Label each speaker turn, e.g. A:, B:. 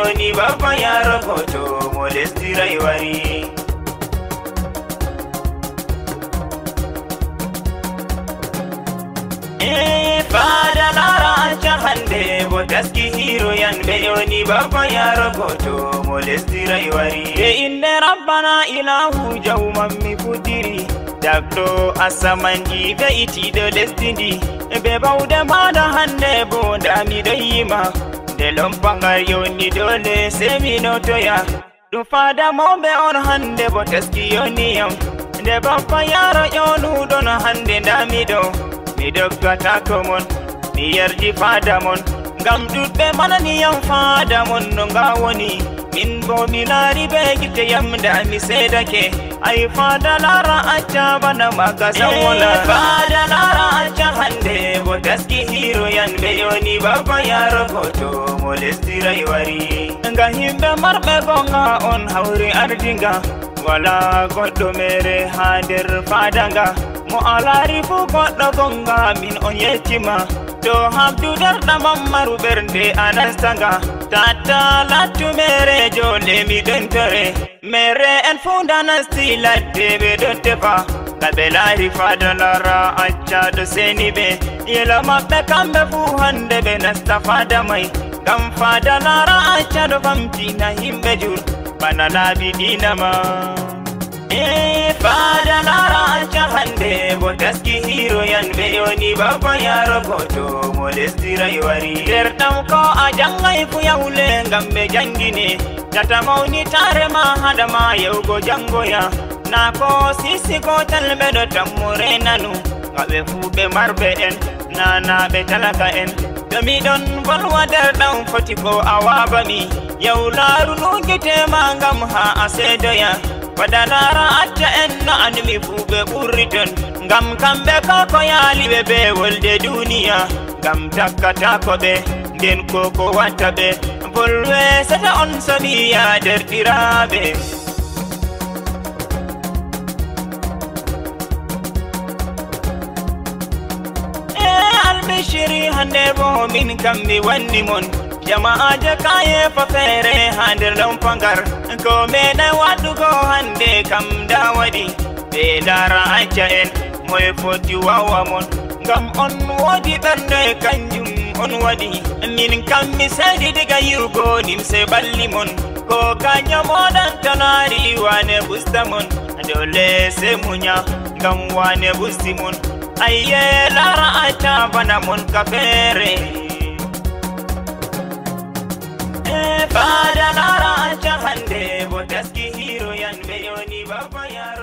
A: yoni baba yaro koto molestira iwari. Fada lara acha hande botaski hero yan be yoni baba yaro koto molestira iwari. Inne rabbana ilahu jawman mi kudiri dakto asamanji be itido destiny be bawde mada hande bo dami dayima de lompangar yoni dole semino toya do fada mombe on hande botaski yoni yam de baba yaro yonu don hande dami do mi doggata komon mi yardi fada mon ngam dudbe manani yam fada mon no ngawoni min bo mi lari be gite yam dami sedake ay fada lara acha bana magasa wala fada lara acha hande botaski hero yan be yoni baba yaro koto molestira iwari nga himbe marbe gonga on hawri ardinga wala goddo mere hander fadanga mo alari fu goddo gonga min on yettima to habdu darda mammaru bernde anastanga tata latu mere jole mi dentore mere en funda nasti ladde be dottefa kabelari fada lara acca do senibe yela mabbe kambe fu hande be nasta fada mai gam fada lara acca do famti na himbe jur bana labi dinama fada lara acha hande botaski hero yan be yoni baba yaro koto molestira iwari dertam ko ajangai fu yawle ngambe jangine tata mauni tare ma hadama yewgo jangoya na ko sisi ko talbe do tamure nanu ngabe fu be marbe en nana be talaka en dami don bolwa derdam foti ko awabami yawlaru no gite mangam ha asedoya Padanara acha enna anmi fube burriton ngam kambe koko yali bebe wolde dunia ngam takata ko be den koko wanta be bolwe sata on sabiya dertirabe albishiri hande bo min kambi wandi mon jama'a je kaye fa fere hander don pangar ko me na wadugo hande kam dawadi be dara acha en moy foti wawa mon ngam on wodi bernde kanjum on wadi min kam mi sedi diga yugo nim se balli mon ko kanya modan tanari wane bustamon dole se munya ngam wane bustimon ayye lara acha bana mon ka fere fada lara acha hande botaski hero yan be yoni baba yaro